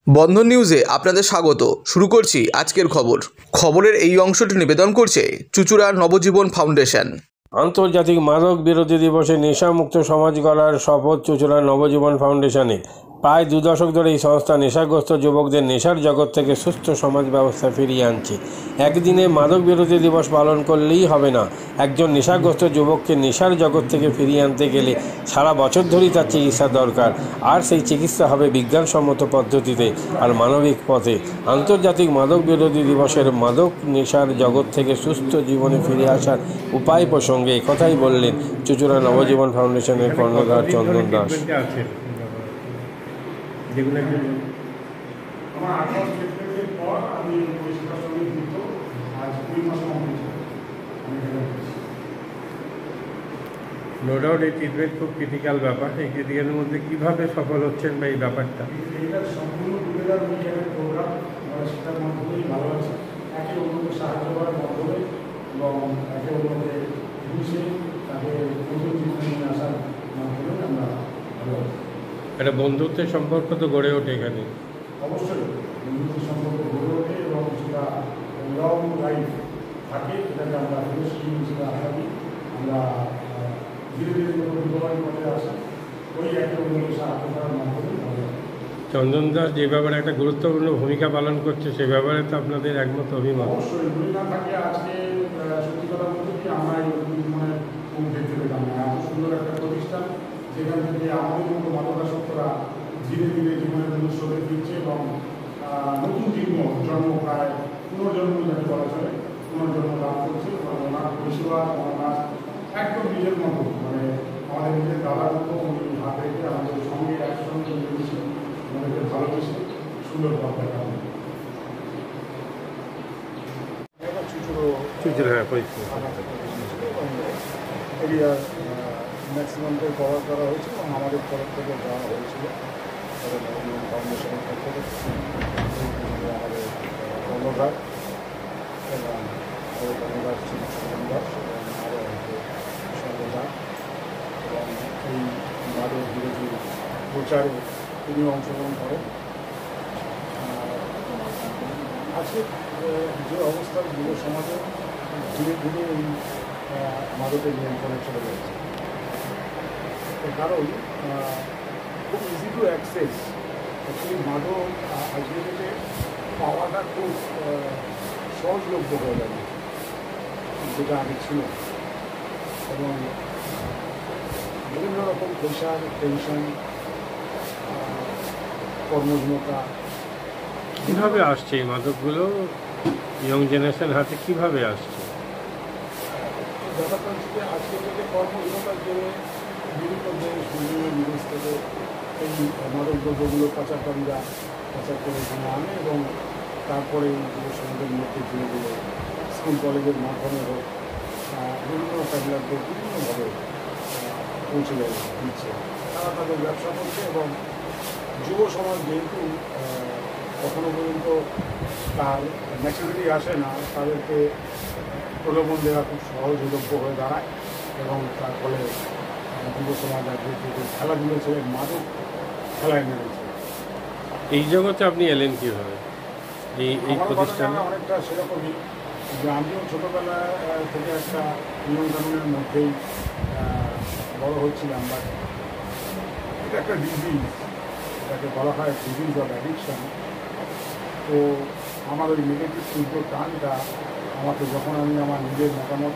বন্ধন নিউজে আপনাদের স্বাগত। শুরু করছি আজকের খবরের এই অংশটি নিবেদন করছে চুঁচুড়া নবজীবন ফাউন্ডেশন। আন্তর্জাতিক মাদক বিরোধী দিবসে নেশামুক্ত সমাজ গড়ার শপথ চুঁচুড়া নবজীবন ফাউন্ডেশনে। প্রায় 2 দশক ধরে এই সংস্থা নেশাগ্রস্ত যুবকদের নেশার জগৎ থেকে সুস্থ সমাজ ব্যবস্থা ফিরিয়ে আনছে। একদিনে মাদক বিরোধী দিবস পালন করলেই হবে না। একজন নেশাগ্রস্ত যুবককে নেশার জগৎ থেকে ফিরিয়ে আনতে গেলে সারা বছর ধরেই তার চিকিৎসা দরকার, আর সেই চিকিৎসা হবে বিজ্ঞানসম্মত পদ্ধতিতে আর মানবিক পথে। আন্তর্জাতিক মাদক বিরোধী দিবসের মাদক নেশার জগৎ থেকে সুস্থ জীবনে ফিরে আসার উপায় প্রসঙ্গে একথাই বললেন চুঁচুড়া নবজীবন ফাউন্ডেশনের কর্ণধার চন্দন দাস। নো ডাউট এই ট্রিটমেন্ট খুব ক্রিটিক্যাল ব্যাপার। এই ক্রিটিক্যালের মধ্যে কীভাবে সফল হচ্ছেন বা এই ব্যাপারটা? এটা সম্পূর্ণ টুগেদার উইকেন্ডের প্রোগ্রাম, আমরা সেটার মাধ্যমেই ভালো আছি। একে অন্যকে সাহায্য করার মাধ্যমে এবং একে অন্যকে বুঝে তাকে নতুন জীবনে নিয়ে আসার মাধ্যমে আমরা ভালো আছি। একটা বন্ধুত্বের সম্পর্ক তো গড়ে ওঠে এখানে। অবশ্যই বন্ধুত্বের সম্পর্ক গড়ে ওঠে এবং সেটা লং লাইফ থাকে, এটাকে আমরা ফিলোসফি হিসেবে আশা করি। আমরা ধীরে ধীরে যখন বিবাহের পথে আসা ওই একে অন্যকে সাহায্য করার মাধ্যমে ভালো আছি। চন্দন দাস যে ব্যাপারে একটা গুরুত্বপূর্ণ ভূমিকা পালন করছে সে ব্যাপারে তো আপনাদের একমত অভিমত। অবশ্যই যদি না থাকে আজকে সত্যি কথা বলতে কি আমরা এই মানে মুখ দেখতে পেতাম না। এত সুন্দর একটা প্রতিষ্ঠান যেখান থেকে আমাদের মতো মাদকাসক্তরা ধীরে ধীরে জীবনের জন্য সরে ফিরছে এবং নতুন জন্ম প্রায় পুনর্জন্ম যাকে বলা চলে পুনর্জন্ম লাভ করছে এবং ওনার পরিষেবা ওনার একদম নিজের মতো, মানে আমাদের নিজের দাদার মতো উনি হাত রেখে আমাদের সঙ্গে একসঙ্গে মিলেমিশে আমাদেরকে ভালোবেসে সুন্দর পথ দেখান। এরিয়ার ম্যাক্সিমামটাই কভার করা হয়েছে এবং আমাদের তরফ থেকে দেওয়া হয়েছিল ফাউন্ডেশনের পক্ষ থেকে আমাদের কর্ণধার এবং আমাদের কর্ণধার ছিল চন্দন দাস এবং আরও সঙ্গদার এবং এই মাদক বিরোধী প্রচারে তিনি অংশগ্রহণ করেন। আজকে যে অবস্থা যুব সমাজে ধীরে ধীরে এই মাদকের নিয়ন্ত্রণে চলে যাচ্ছে, কারণ খুব ইজি টু অ্যাক্সেস। অ্যাকচুয়ালি মাদক আজকে থেকে পাওয়াটা খুব সহজলভ্য হয়ে যাবে, যেটা আগে ছিল। এবং বিভিন্ন রকম প্রেশার, টেনশন, কর্মহীনতা। কীভাবে আসছে এই মাদকগুলো ইয়ং জেনারেশন হাতে, কীভাবে আসছে? ব্যাপারটা হচ্ছে যে আজকে থেকে কর্মহীনতার জন্য বিভিন্ন দেশ বিভিন্ন বিদেশ থেকে এই মাদক দ্রব্যগুলো পাচারকারীরা পাচার করে এখানে আনে এবং তারপরে এই যুব সমাজের মধ্যে ধীরে ধীরে স্কুল কলেজের মাধ্যমে হোক বিভিন্ন প্যাডলারদের বিভিন্নভাবে পৌঁছে দিচ্ছে। তারা তাদের ব্যবসা করছে এবং যুব সমাজ যেহেতু কখনো পর্যন্ত তার ম্যাচুরিটি আসে না, তাদেরকে প্রলোভন দেওয়া খুব সহজলভ্য হয়ে দাঁড়ায় এবং তার ফলে যুব সমাজ আজকে খেলাধুলো ছেড়ে মাদক খেলায় নেমেছে। এই জগতে আপনি এলেন কীভাবে? এই প্রতিষ্ঠানে অনেকটা সেরকমই যে আমিও ছোটোবেলা থেকে একটা নিয়মকানুনের মধ্যেই বড় হচ্ছিলাম, বা এটা একটা ডিজিজ, এটাকে বলা হয় ডিজিজ অফ অ্যাডিকশান। তো আমার ওই নেগেটিভ তীব্র টানটা আমাকে যখন আমি আমার নিজের মতামত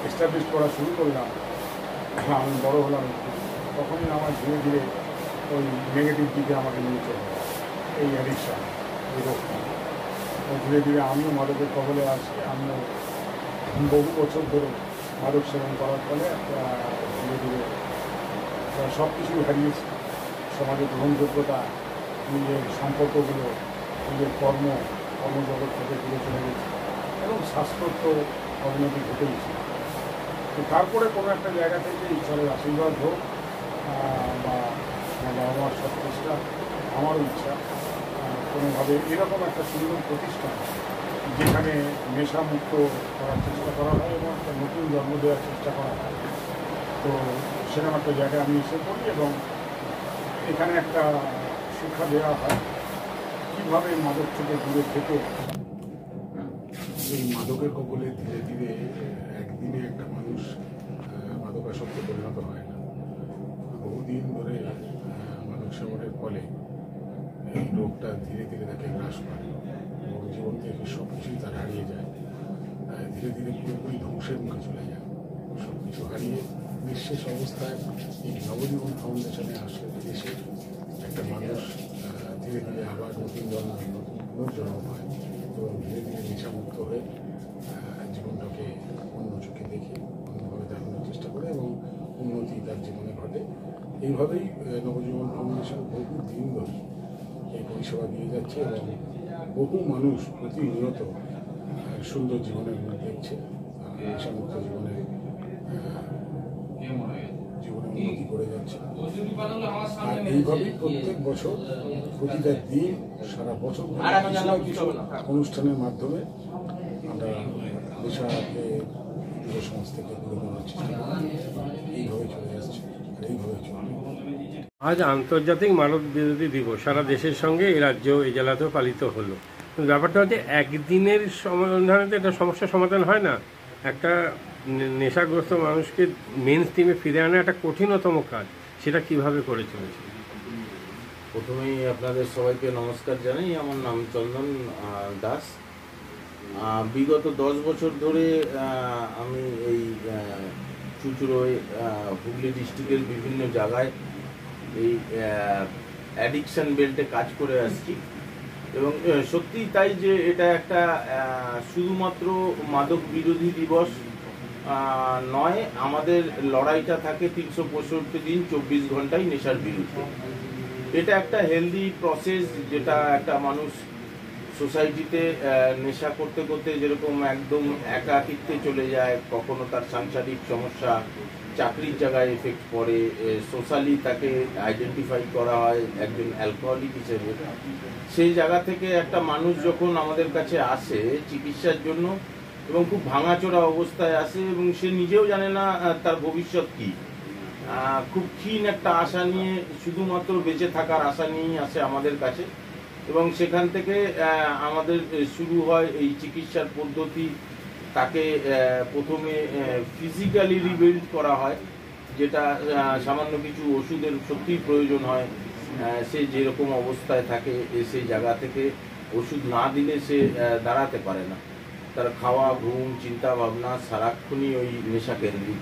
এস্টাবলিশ করা শুরু করলাম, আমি বড় হলাম, তখনই আমার ধীরে ধীরে ওই নেগেটিভ দিকে আমাকে নিয়ে চলে এই অ্যাডিকশান, এই রোগটা। ধীরে ধীরে আমিও মাদকের কবলে আসি। আমিও বহু বছর ধরে মাদক সেবন করার ফলে ধীরে ধীরে সব কিছুই হারিয়েছি। সমাজের গ্রহণযোগ্যতা, নিজের সম্পর্কগুলো, নিজের কর্মজগৎ থেকে দূরে চলে গেছে এবং স্বাস্থ্য তো অবনতি ঘটেইছে। তো তারপরে কোনো একটা জায়গা থেকে ঈশ্বরের আশীর্বাদ হোক বা বাবা মার সব চেষ্টা, আমারও ইচ্ছা কোনোভাবে এরকম একটা সুন্দর প্রতিষ্ঠান যেখানে নেশামুক্ত করার চেষ্টা করা হয় এবং একটা নতুন জন্ম দেওয়ার চেষ্টা করা হয়। তো সেরকম একটা জায়গায় আমি এসে পড়ি এবং এখানে একটা শিক্ষা দেওয়া হয় কীভাবে মাদক থেকে দূরে থেকে এই মাদকের কবলে ধীরে ধীরে একদিনে একটা মানুষ মাদকাসক্ত পরিণত হয় না। বহুদিন ধরে মাদক সেবনের ফলে এই রোগটা ধীরে ধীরে তাকে গ্রাস করে এবং জীবন থেকে সব কিছুই তার হারিয়ে যায়। ধীরে ধীরে পুরোপুরি ধ্বংসের মুখে চলে যায়। সব কিছু হারিয়ে নিঃশেষ অবস্থায় এই নবজীবন ফাউন্ডেশনে আসলে এসে একটা মানুষ ধীরে ধীরে আবার নতুন জন্ম হয় এবং ধীরে ধীরে নেশামুক্ত হয়ে জীবনটাকে অন্য চোখে দেখে অন্যভাবে দেখানোর চেষ্টা করে এবং উন্নতি তার জীবনে ঘটে। এইভাবেই নবজীবন ফাউন্ডেশন বহু দিন ধরে এই পরিষেবা দিয়ে যাচ্ছে এবং বহু মানুষ প্রতিনিয়ত সুন্দর জীবনের মুখ দেখছে, নেশামুক্ত জীবনে উন্নতি করে যাচ্ছে। আর এইভাবেই প্রত্যেক বছর প্রতিটা দিন সারা বছর কিছু অনুষ্ঠানের মাধ্যমে আমরা নেশাকে যুব সমাজ থেকে দূরে করার চেষ্টা করি। এইভাবে চলে আসছে আর এইভাবে চলবে। আজ আন্তর্জাতিক মাদক বিরোধী দিবস সারা দেশের সঙ্গে এই রাজ্য এই জেলাতেও পালিত হলো। ব্যাপারটা হচ্ছে একদিনের সমাধানে তো এটা সমস্যার সমাধান হয় না। একটা নেশাগ্রস্ত মানুষকে মেন স্ট্রিমে ফিরে আনা একটা কঠিনতম কাজ, সেটা কিভাবে করে চলেছে? প্রথমেই আপনাদের সবাইকে নমস্কার জানাই। আমার নাম চন্দন দাস। বিগত 10 বছর ধরে আমি এই চুঁচুড়োয় হুগলি ডিস্ট্রিক্টের বিভিন্ন জায়গায় এই অ্যাডিকশন বেল্টে কাজ করে আসছি এবং সত্যিই তাই যে এটা একটা শুধুমাত্র মাদক বিরোধী দিবস নয়, আমাদের লড়াইটা থাকে 365 দিন 24 ঘন্টায় নেশার বিরুদ্ধে। এটা একটা হেলদি প্রসেস, যেটা একটা মানুষ সোসাইটিতে নেশা করতে করতে যেরকম একদম একাকিত্বে চলে যায়, কখনো তার সাংসারিক সমস্যা, চাকরির জায়গায় এফেক্ট পড়ে, সোশ্যালি তাকে আইডেন্টিফাই করা হয় একজন অ্যালকোহলিক হিসেবে। সেই জায়গা থেকে একটা মানুষ যখন আমাদের কাছে আসে চিকিৎসার জন্য এবং খুব ভাঙাচোরা অবস্থায় আসে এবং সে নিজেও জানে না তার ভবিষ্যৎ কী, খুব ক্ষীণ একটা আশা নিয়ে, শুধুমাত্র বেঁচে থাকার আশা নিয়েই আসে আমাদের কাছে এবং সেখান থেকে আমাদের শুরু হয় এই চিকিৎসার পদ্ধতি। তাকে প্রথমে ফিজিক্যালি রিবিল্ড করা হয়, যেটা সামান্য কিছু ওষুধের সত্যিই প্রয়োজন হয়। সে যেরকম অবস্থায় থাকে সেই জায়গা থেকে ওষুধ না দিলে সে দাঁড়াতে পারে না। তার খাওয়া, ঘুম, চিন্তা ভাবনা সারাক্ষণই ওই নেশা কেন্দ্রিক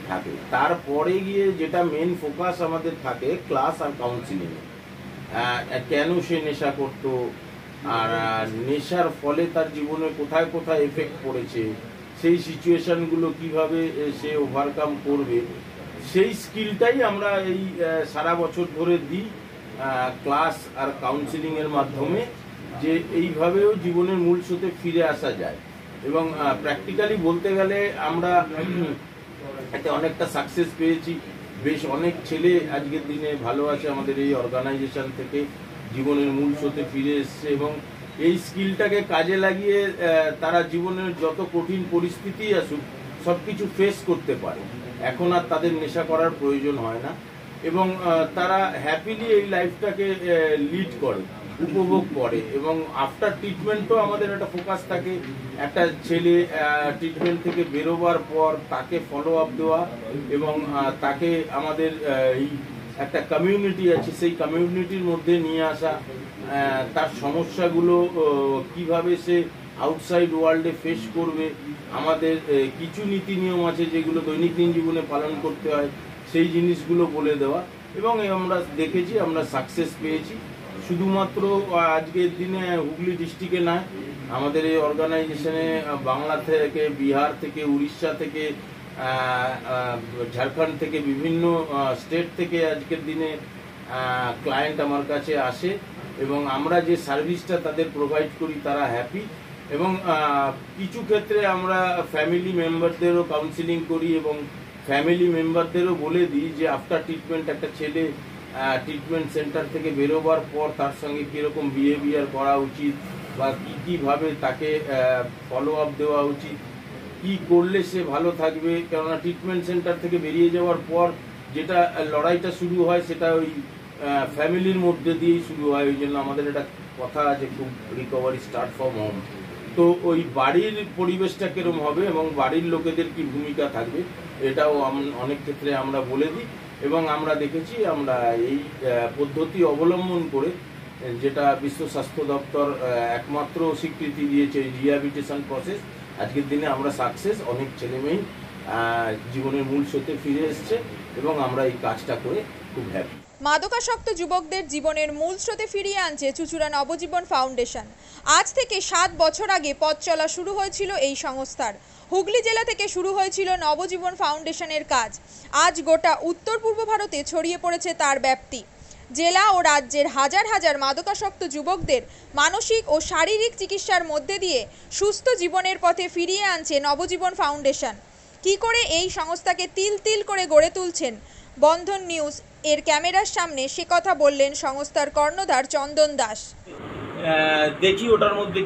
থাকে। তারপরে গিয়ে যেটা মেন ফোকাস আমাদের থাকে ক্লাস আর কাউন্সিলিং। কেন সে নেশা করত, আর নেশার ফলে তার জীবনে কোথায় কোথায় এফেক্ট পড়েছে, সেই সিচুয়েশনগুলো কিভাবে সে ওভারকাম করবে, সেই স্কিলটাই আমরা এই সারা বছর ধরে দিই ক্লাস আর কাউন্সিলিংয়ের মাধ্যমে, যে এইভাবেও জীবনের মূল স্রোতে ফিরে আসা যায়। এবং প্র্যাকটিক্যালি বলতে গেলে আমরা এতে অনেকটা সাকসেস পেয়েছি। বেশ অনেক ছেলে আজকের দিনে ভালো আছে আমাদের এই অর্গানাইজেশন থেকে, জীবনের মূল স্রোতে ফিরে এসছে এবং এই স্কিলটাকে কাজে লাগিয়ে তারা জীবনের যত কঠিন পরিস্থিতি আসুক সব কিছু ফেস করতে পারে। এখন আর তাদের নেশা করার প্রয়োজন হয় না এবং তারা হ্যাপিলি এই লাইফটাকে লিড করে, উপভোগ করে। এবং আফটার ট্রিটমেন্টও আমাদের একটা ফোকাস থাকে, একটা ছেলে ট্রিটমেন্ট থেকে বেরোবার পর তাকে ফলো আপ দেওয়া এবং তাকে আমাদের এই একটা কমিউনিটি আছে সেই কমিউনিটির মধ্যে নিয়ে আসা, তার সমস্যাগুলো কিভাবে সে আউটসাইড ওয়ার্ল্ডে ফেস করবে। আমাদের কিছু নীতি নিয়ম আছে যেগুলো দৈনন্দিন জীবনে পালন করতে হয়, সেই জিনিসগুলো বলে দেওয়া এবং আমরা দেখেছি আমরা সাকসেস পেয়েছি। শুধুমাত্র আজকের দিনে হুগলি ডিস্ট্রিক্টে নয়, আমাদের এই অর্গানাইজেশনে বাংলা থেকে, বিহার থেকে, উড়িষ্যা থেকে, ঝাড়খণ্ড থেকে, বিভিন্ন স্টেট থেকে আজকের দিনে ক্লায়েন্ট আমার কাছে আসে এবং আমরা যে সার্ভিসটা তাদের প্রোভাইড করি তারা হ্যাপি। এবং কিছু ক্ষেত্রে আমরা ফ্যামিলি মেম্বারদেরও কাউন্সিলিং করি এবং ফ্যামিলি মেম্বারদেরও বলে দিই যে আফটার ট্রিটমেন্ট একটা ছেলে ট্রিটমেন্ট সেন্টার থেকে বেরোবার পর তার সঙ্গে কীরকম বিহেভিয়ার করা উচিত বা কীভাবে তাকে ফলো আপ দেওয়া উচিত, কি করলে সে ভালো থাকবে। কেননা ট্রিটমেন্ট সেন্টার থেকে বেরিয়ে যাওয়ার পর যেটা লড়াইটা শুরু হয় সেটা ওই ফ্যামিলির মধ্যে দিয়েই শুরু হয়। ওই জন্য আমাদের এটা কথা যে খুব রিকভারি স্টার্ট ফ্রম হোম, তো ওই বাড়ির পরিবেশটা কিরম হবে এবং বাড়ির লোকেদের কি ভূমিকা থাকবে এটাও অনেক ক্ষেত্রে আমরা বলে দিই। এবং আমরা দেখেছি আমরা এই পদ্ধতি অবলম্বন করে, যেটা বিশ্ব স্বাস্থ্য দপ্তর একমাত্র স্বীকৃতি দিয়েছে এই রিহ্যাবিলিটেশন প্রসেস, আজকের দিনে আমরা সাকসেস, অনেক ছেলেমেয়েই জীবনের মূল স্রোতে ফিরে এসছে এবং আমরা এই কাজটা করে খুব হ্যাপি। মাদকাসক্ত যুবকদের জীবনের মূল স্রোতে ফিরিয়ে আনছে চুঁচুড়া নবজীবন ফাউন্ডেশন। আজ থেকে 7 বছর আগে পথ চলা শুরু হয়েছিল এই সংস্থার। হুগলি জেলা থেকে শুরু হয়েছিল নবজীবন ফাউন্ডেশনের কাজ। আজ গোটা উত্তর পূর্ব ভারতে ছড়িয়ে পড়েছে তার ব্যাপ্তি। জেলা ও রাজ্যের হাজার হাজার মাদকাসক্ত যুবকদের মানসিক ও শারীরিক চিকিৎসার মধ্যে দিয়ে সুস্থ জীবনের পথে ফিরিয়ে আনছে নবজীবন ফাউন্ডেশন। কি করে এই সংস্থাকে তিল তিল করে গড়ে তুলছেন বন্ধন নিউজ এর ক্যামেরার সামনে, সে কথা বললেন সংস্থার কর্ণধার চন্দন দাস। দেখি ওটার মধ্যে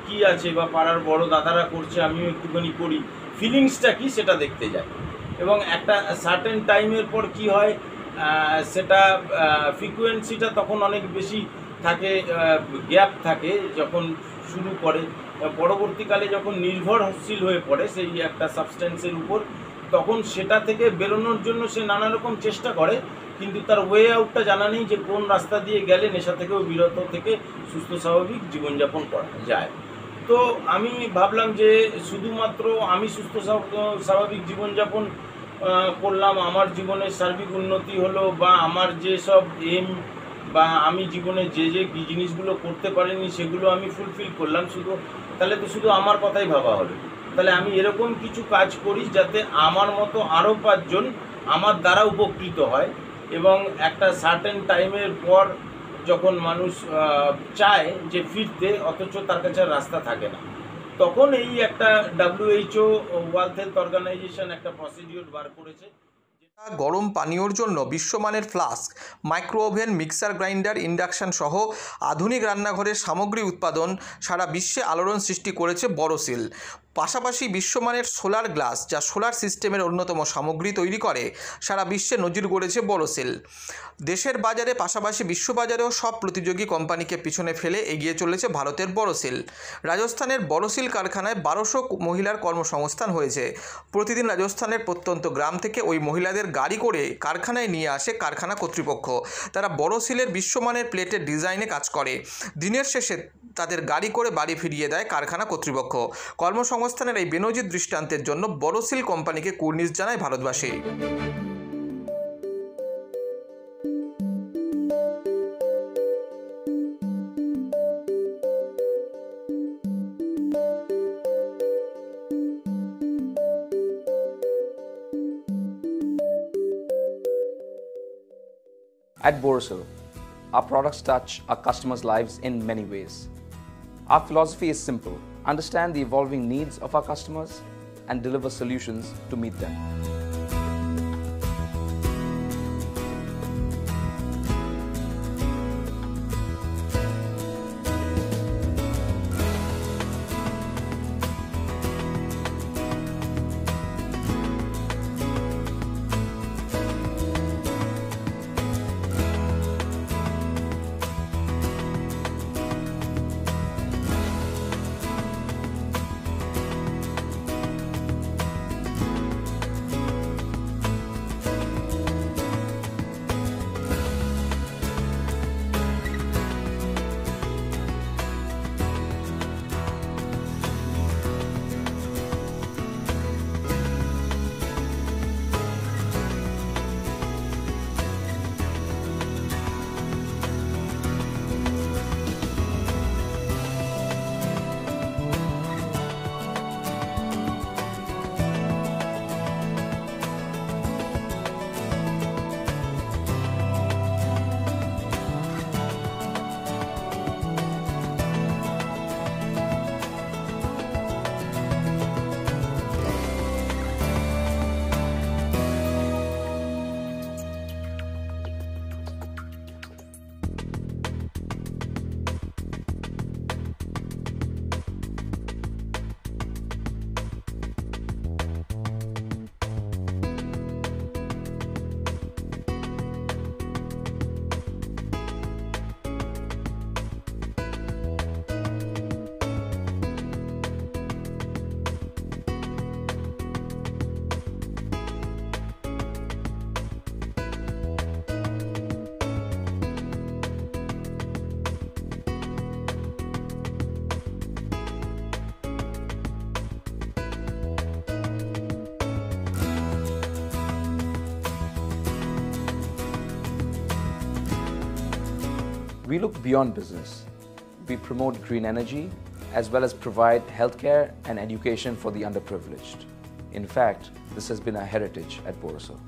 কি আছে বা পাড়ার বড় দাদারা করছে, আমিও একটুখানি করি, ফিলিংসটা কি সেটা দেখতে যাই। এবং একটা সার্টেন টাইমের পর কি হয় সেটা ফ্রিকোয়েন্সিটা তখন অনেক বেশি থাকে, গ্যাপ থাকে যখন শুরু করে, পরবর্তীকালে যখন নির্ভরশীল হয়ে পড়ে সেই একটা সাবস্টেন্সের উপর, তখন সেটা থেকে বেরোনোর জন্য সে নানা রকম চেষ্টা করে, কিন্তু তার ওয়ে আউটটা জানা নেই যে কোন রাস্তা দিয়ে গেলে নেশা থেকেও বিরত থেকে সুস্থ স্বাভাবিক জীবনযাপন করা যায়। তো আমি ভাবলাম যে শুধুমাত্র আমি সুস্থ স্বাভাবিক জীবনযাপন করলাম, আমার জীবনের সার্বিক উন্নতি হলো, বা আমার যেসব এম বা আমি জীবনে যে জিনিসগুলো করতে পারিনি সেগুলো আমি ফুলফিল করলাম, তাহলে তো শুধু আমার কথাই ভাবা হবে। তাহলে আমি এরকম কিছু কাজ করি যাতে আমার মতো আরও 5 জন আমার দ্বারা উপকৃত হয়। এবং একটা সার্টেন টাইমের পর যখন মানুষ চায় যে ফিরতে, অথচ তার কাছে রাস্তা থাকে না, তখন এই একটা WHO ওয়ার্ল্ড হেলথ অর্গানাইজেশন একটা প্রসিডিওর বার করেছে। গরম পানীয়র জন্য বিশ্বমানের flask, micro oven, mixer grinder, induction সহ আধুনিক রান্নাঘরের সামগ্রী উৎপাদন সারা বিশ্বে আলোড়ন সৃষ্টি করেছে বড়সিল। পাশাপাশি বিশ্বমানের সোলার গ্লাস, যা সোলার সিস্টেমের অন্যতম সামগ্রী তৈরি করে, সারা বিশ্বে নজির গড়েছে বড়সিল। দেশের বাজারে পাশাপাশি বিশ্ববাজারেও সব প্রতিযোগী কোম্পানিকে পিছনে ফেলে এগিয়ে চলেছে ভারতের বড়সিল। রাজস্থানের বড়সিল কারখানায় 1200 মহিলার কর্মসংস্থান হয়েছে। প্রতিদিন রাজস্থানের প্রত্যন্ত গ্রাম থেকে ওই মহিলাদের গাড়ি করে কারখানায় নিয়ে আসে কারখানা কর্তৃপক্ষ। তারা বড়সিলের বিশ্বমানের প্লেটের ডিজাইনে কাজ করে। দিনের শেষে তাদের গাড়ি করে বাড়ি ফিরিয়ে দেয় কারখানা কর্তৃপক্ষ। কর্মসংস্থানের এই বেনজির দৃষ্টান্তের জন্য বড়সিল কোম্পানিকে কুর্নিশ জানায় ভারতবাসী। At Borosil, our products touch our customers' lives in many ways. Our philosophy is simple: understand the evolving needs of our customers and deliver solutions to meet them. We look beyond business. We promote green energy as well as provide healthcare and education for the underprivileged. In fact, this has been our heritage at Borosil.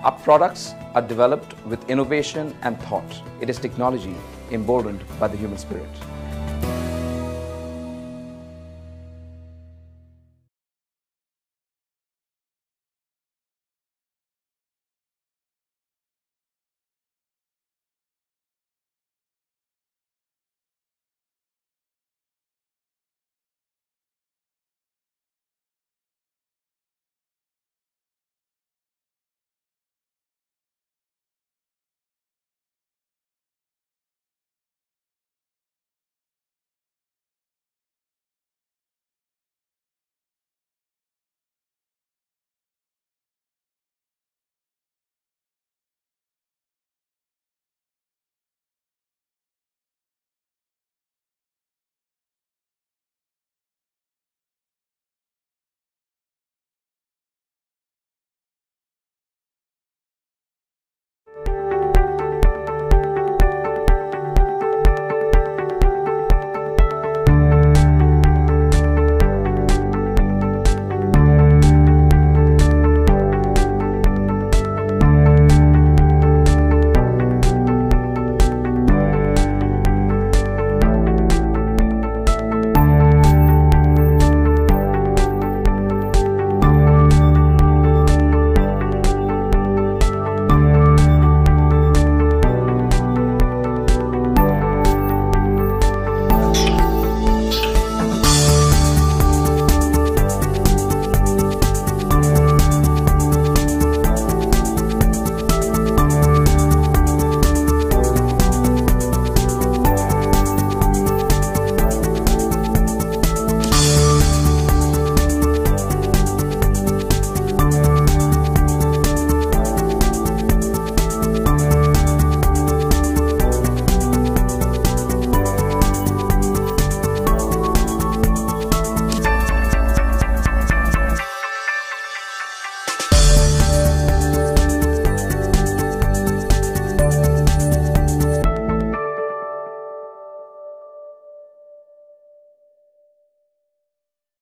Our products are developed with innovation and thought. It is technology emboldened by the human spirit.